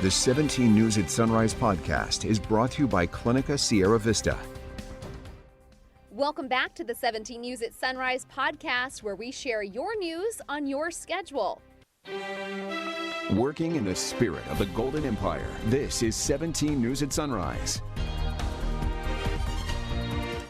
The 17 News at Sunrise podcast is brought to you by Clinica Sierra Vista. Welcome back to the 17 News at Sunrise podcast, where we share your news on your schedule. Working in the spirit of the Golden Empire, this is 17 News at Sunrise.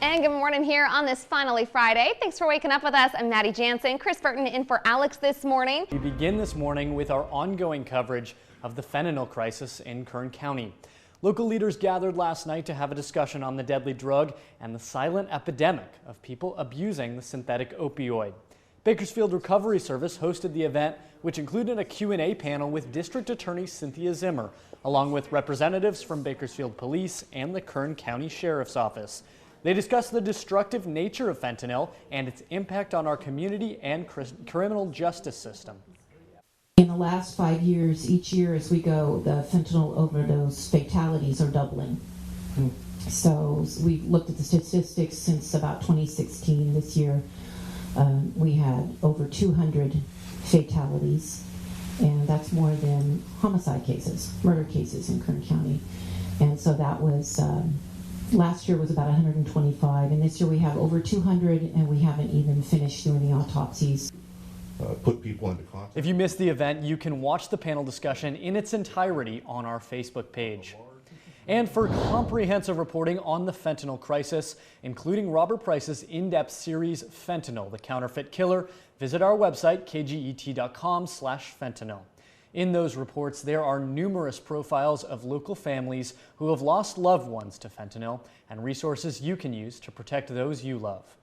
And good morning here on this finally Friday. Thanks for waking up with us. I'm Maddie Jansen. Chris Burton in for Alex this morning. We begin this morning with our ongoing coverage of the fentanyl crisis in Kern County. Local leaders gathered last night to have a discussion on the deadly drug and the silent epidemic of people abusing the synthetic opioid. Bakersfield Recovery Service hosted the event, which included a Q&A panel with District Attorney Cynthia Zimmer, along with representatives from Bakersfield Police and the Kern County Sheriff's Office. They discussed the destructive nature of fentanyl and its impact on our community and criminal justice system. In the last 5 years, each year as we go, the fentanyl overdose fatalities are doubling. So we've looked at the statistics since about 2016. This year, we had over 200 fatalities, and that's more than homicide cases, murder cases in Kern County. And so that was, last year was about 125, and this year we have over 200, and we haven't even finished doing the autopsies. Put people into contact. If you missed the event, you can watch the panel discussion in its entirety on our Facebook page. And for comprehensive reporting on the fentanyl crisis, including Robert Price's in-depth series, Fentanyl, the Counterfeit Killer, visit our website, kget.com/fentanyl. In those reports, there are numerous profiles of local families who have lost loved ones to fentanyl and resources you can use to protect those you love.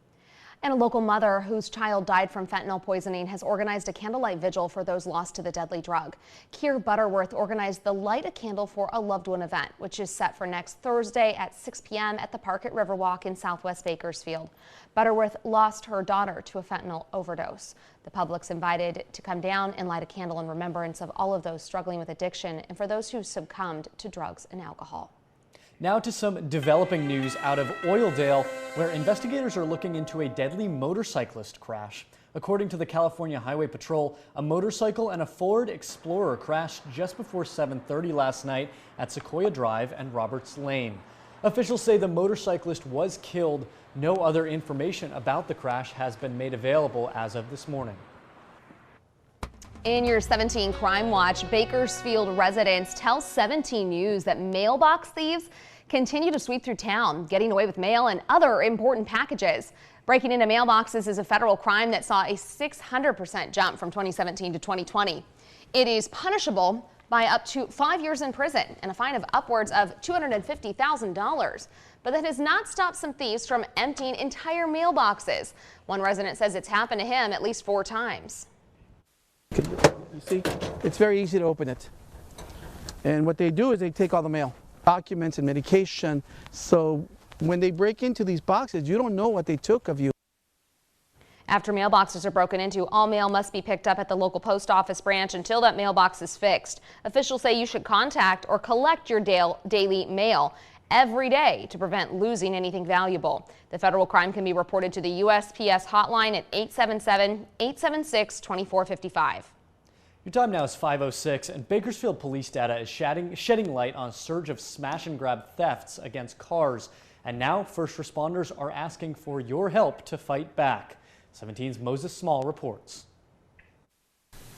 And a local mother whose child died from fentanyl poisoning has organized a candlelight vigil for those lost to the deadly drug. Keir Butterworth organized the Light a Candle for a Loved One event, which is set for next Thursday at 6 p.m. at the Park at Riverwalk in Southwest Bakersfield. Butterworth lost her daughter to a fentanyl overdose. The public's invited to come down and light a candle in remembrance of all of those struggling with addiction and for those who succumbed to drugs and alcohol. Now to some developing news out of Oildale, where investigators are looking into a deadly motorcyclist crash. According to the California Highway Patrol, a motorcycle and a Ford Explorer crashed just before 7:30 last night at Sequoia Drive and Roberts Lane. Officials say the motorcyclist was killed. No other information about the crash has been made available as of this morning. In your 17 Crime Watch, Bakersfield residents tell 17 News that mailbox thieves continue to sweep through town, getting away with mail and other important packages. Breaking into mailboxes is a federal crime that saw a 600% jump from 2017 to 2020. It is punishable by up to 5 years in prison and a fine of upwards of $250,000. But that has not stopped some thieves from emptying entire mailboxes. One resident says it's happened to him at least 4 times. You see, it's very easy to open it. And what they do is they take all the mail, documents and medication. So when they break into these boxes, you don't know what they took of you. After mailboxes are broken into, all mail must be picked up at the local post office branch until that mailbox is fixed. Officials say you should contact or collect your daily mail every day to prevent losing anything valuable. The federal crime can be reported to the USPS hotline at 877-876-2455. Your time now is 5:06, and Bakersfield Police data is shedding light on a surge of smash and grab thefts against cars. And now first responders are asking for your help to fight back. 17's Moses Small reports.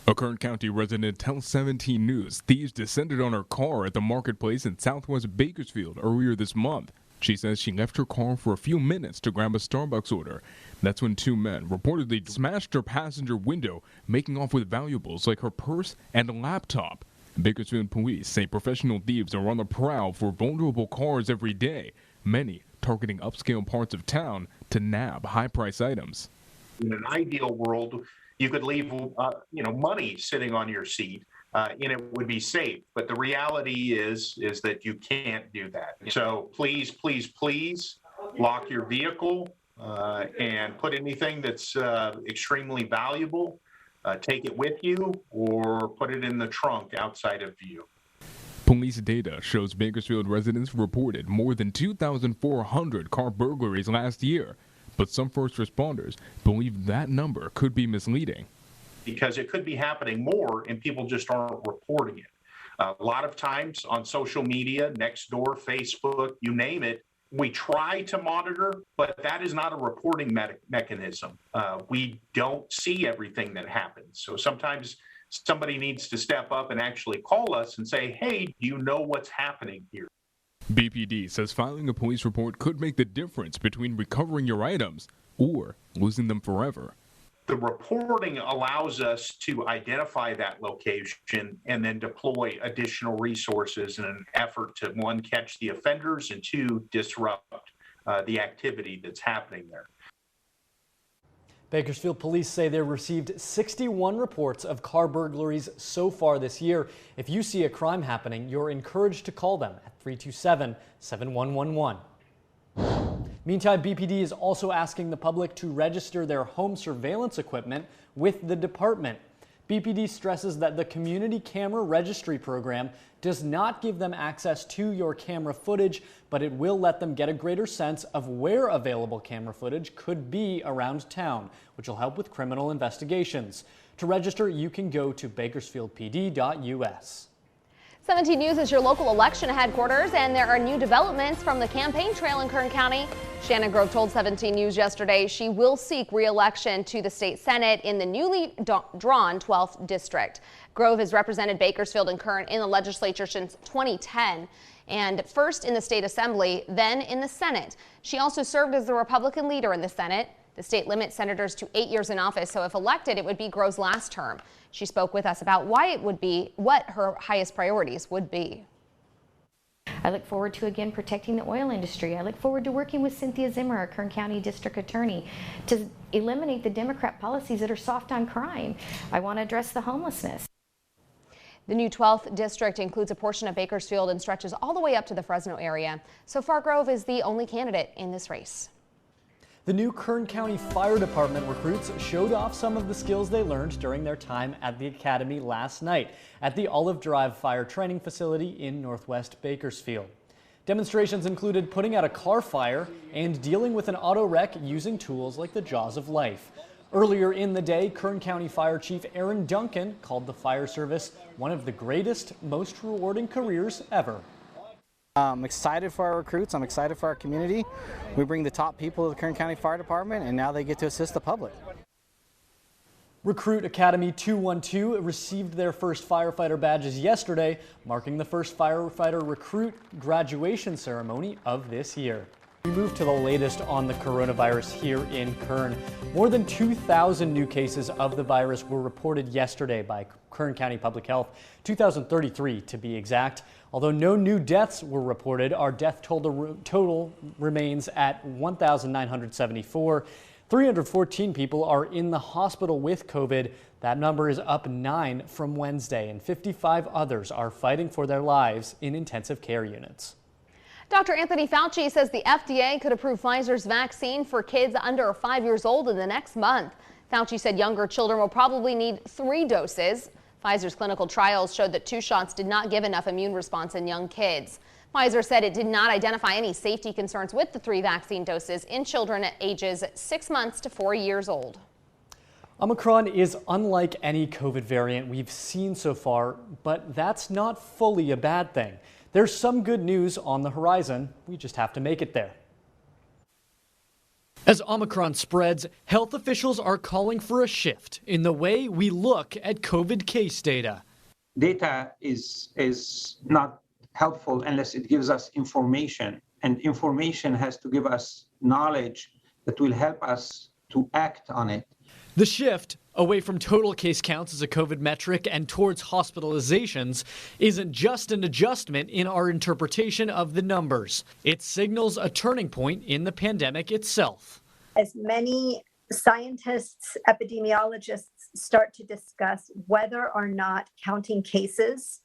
A Kern County resident tells 17 News thieves descended on her car at the marketplace in southwest Bakersfield earlier this month. She says she left her car for a few minutes to grab a Starbucks order. That's when 2 men reportedly smashed her passenger window, making off with valuables like her purse and a laptop. Bakersfield Police say professional thieves are on the prowl for vulnerable cars every day, many targeting upscale parts of town to nab high-price items. In an ideal world, you could leave, money sitting on your seat, and it would be safe. But the reality is that you can't do that. So please, please, please lock your vehicle and put anything that's extremely valuable. Take it with you or put it in the trunk outside of view. Police data shows Bakersfield residents reported more than 2,400 car burglaries last year. But some first responders believe that number could be misleading. Because it could be happening more and people just aren't reporting it. A lot of times on social media, Nextdoor, Facebook, you name it, we try to monitor, but that is not a reporting mechanism. We don't see everything that happens. So sometimes somebody needs to step up and actually call us and say, hey, do you know what's happening here? BPD says filing a police report could make the difference between recovering your items or losing them forever. The reporting allows us to identify that location and then deploy additional resources in an effort to, one, catch the offenders, and two, disrupt the activity that's happening there. Bakersfield Police say they received 61 reports of car burglaries so far this year. If you see a crime happening, you're encouraged to call them at 327-7111. Meantime, BPD is also asking the public to register their home surveillance equipment with the department. BPD stresses that the community camera registry program does not give them access to your camera footage, but it will let them get a greater sense of where available camera footage could be around town, which will help with criminal investigations. To register, you can go to bakersfieldpd.us. 17 News is your local election headquarters, and there are new developments from the campaign trail in Kern County. Shannon Grove told 17 News yesterday she will seek re-election to the state senate in the newly drawn 12th district. Grove has represented Bakersfield and Kern in the legislature since 2010, and first in the state assembly, then in the Senate. She also served as the Republican leader in the Senate. The state limits senators to 8 years in office, so if elected, it would be Grove's last term. She spoke with us about why it would be, what her highest priorities would be. I look forward to, again, protecting the oil industry. I look forward to working with Cynthia Zimmer, our Kern County District Attorney, to eliminate the Democrat policies that are soft on crime. I want to address the homelessness. The new 12th district includes a portion of Bakersfield and stretches all the way up to the Fresno area. So far, Grove is the only candidate in this race. The new Kern County Fire Department recruits showed off some of the skills they learned during their time at the academy last night at the Olive Drive Fire Training Facility in Northwest Bakersfield. Demonstrations included putting out a car fire and dealing with an auto wreck using tools like the jaws of life. Earlier in the day, Kern County Fire Chief Aaron Duncan called the fire service one of the greatest, most rewarding careers ever. I'm excited for our recruits. I'm excited for our community. We bring the top people of the Kern County Fire Department, and now they get to assist the public. Recruit Academy 212 received their first firefighter badges yesterday, marking the first firefighter recruit graduation ceremony of this year. We move to the latest on the coronavirus here in Kern. More than 2,000 new cases of the virus were reported yesterday by Kern County Public Health, 2,033 to be exact. Although no new deaths were reported, our death total remains at 1,974. 314 people are in the hospital with COVID. That number is up 9 from Wednesday, and 55 others are fighting for their lives in intensive care units. Dr. Anthony Fauci says the FDA could approve Pfizer's vaccine for kids under 5 years old in the next month. Fauci said younger children will probably need 3 doses. Pfizer's clinical trials showed that 2 shots did not give enough immune response in young kids. Pfizer said it did not identify any safety concerns with the 3 vaccine doses in children at ages 6 months to 4 years old. Omicron is unlike any COVID variant we've seen so far, but that's not fully a bad thing. There's some good news on the horizon. We just have to make it there. As Omicron spreads, health officials are calling for a shift in the way we look at COVID case data. Data is not helpful unless it gives us information, and information has to give us knowledge that will help us to act on it. The shift away from total case counts as a COVID metric and towards hospitalizations isn't just an adjustment in our interpretation of the numbers. It signals a turning point in the pandemic itself. As many scientists, epidemiologists start to discuss whether or not counting cases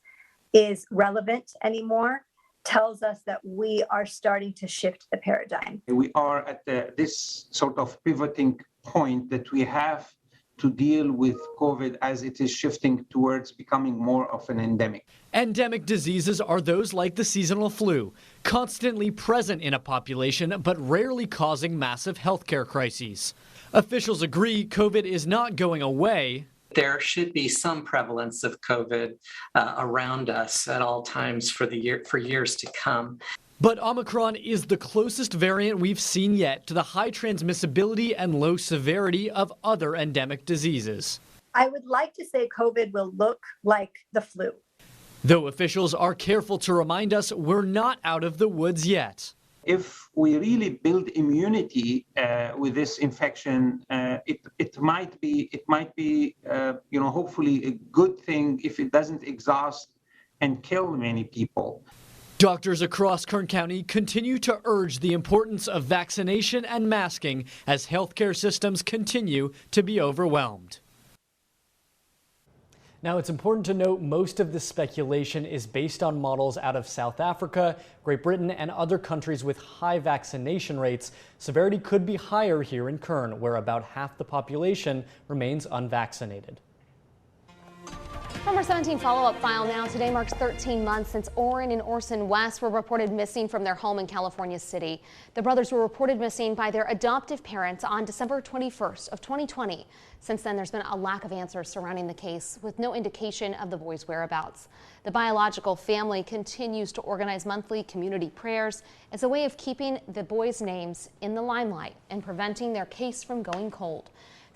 is relevant anymore, tells us that we are starting to shift the paradigm. We are at this sort of pivoting point that we have to deal with COVID as it is shifting towards becoming more of an endemic. Endemic diseases are those like the seasonal flu, constantly present in a population but rarely causing massive healthcare crises. Officials agree COVID is not going away, There should be some prevalence of COVID around us at all times for years to come. But Omicron is the closest variant we've seen yet to the high transmissibility and low severity of other endemic diseases. I would like to say COVID will look like the flu. Though officials are careful to remind us we're not out of the woods yet. If we really build immunity with this infection, it might be hopefully a good thing if it doesn't exhaust and kill many people. Doctors across Kern County continue to urge the importance of vaccination and masking as healthcare systems continue to be overwhelmed. Now, it's important to note most of this speculation is based on models out of South Africa, Great Britain, and other countries with high vaccination rates. Severity could be higher here in Kern, where about half the population remains unvaccinated. From our 17 follow-up file now, today marks 13 months since Orrin and Orson West were reported missing from their home in California City. The brothers were reported missing by their adoptive parents on December 21st of 2020. Since then, there's been a lack of answers surrounding the case, with no indication of the boys' whereabouts. The biological family continues to organize monthly community prayers as a way of keeping the boys' names in the limelight and preventing their case from going cold.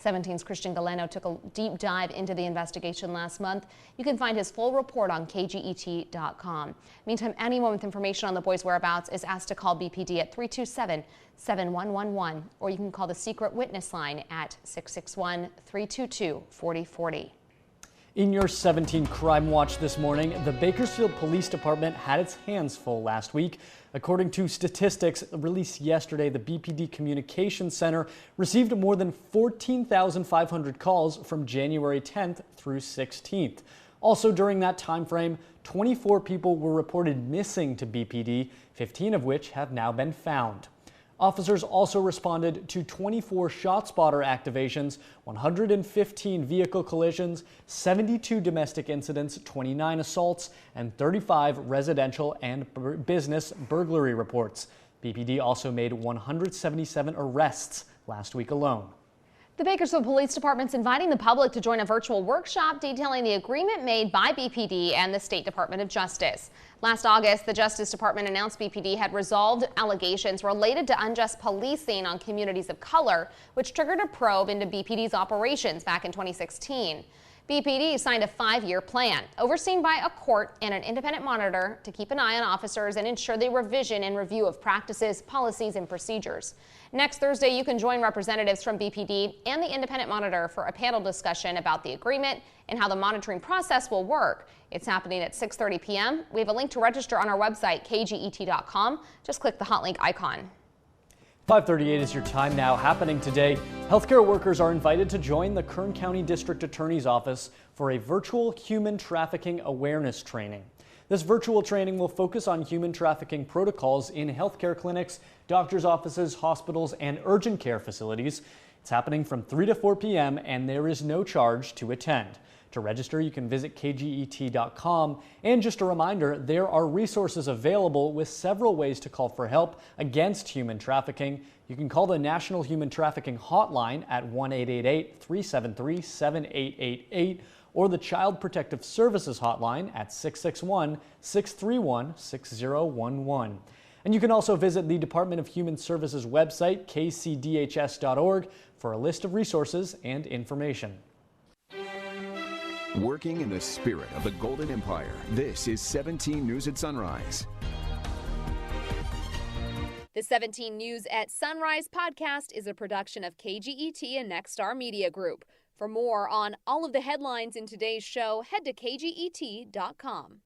17's Christian Galeno took a deep dive into the investigation last month. You can find his full report on kget.com. Meantime, anyone with information on the boys' whereabouts is asked to call BPD at 327-7111, or you can call the secret witness line at 661-322-4040. In your 17 Crime Watch this morning, the Bakersfield Police Department had its hands full last week. According to statistics released yesterday, the BPD Communications Center received more than 14,500 calls from January 10th through 16th. Also during that time frame, 24 people were reported missing to BPD, 15 of which have now been found. Officers also responded to 24 ShotSpotter activations, 115 vehicle collisions, 72 domestic incidents, 29 assaults, and 35 residential and business burglary reports. BPD also made 177 arrests last week alone. The Bakersfield Police Department's inviting the public to join a virtual workshop detailing the agreement made by BPD and the State Department of Justice. Last August, the Justice Department announced BPD had resolved allegations related to unjust policing on communities of color, which triggered a probe into BPD's operations back in 2016. BPD signed a 5-year plan, overseen by a court and an independent monitor to keep an eye on officers and ensure the revision and review of practices, policies, and procedures. Next Thursday, you can join representatives from BPD and the independent monitor for a panel discussion about the agreement and how the monitoring process will work. It's happening at 6:30 p.m. We have a link to register on our website, kget.com. Just click the hot link icon. 5:38 is your time now. Happening today, healthcare workers are invited to join the Kern County District Attorney's Office for a virtual human trafficking awareness training. This virtual training will focus on human trafficking protocols in healthcare clinics, doctors' offices, hospitals, and urgent care facilities. It's happening from 3 to 4 p.m. and there is no charge to attend. To register, you can visit kget.com. And just a reminder, there are resources available with several ways to call for help against human trafficking. You can call the National Human Trafficking Hotline at 1-888-373-7888 or the Child Protective Services Hotline at 661-631-6011. And you can also visit the Department of Human Services website, kcdhs.org, for a list of resources and information. Working in the spirit of the Golden Empire, this is 17 News at Sunrise. The 17 News at Sunrise podcast is a production of KGET and Nexstar Media Group. For more on all of the headlines in today's show, head to kget.com.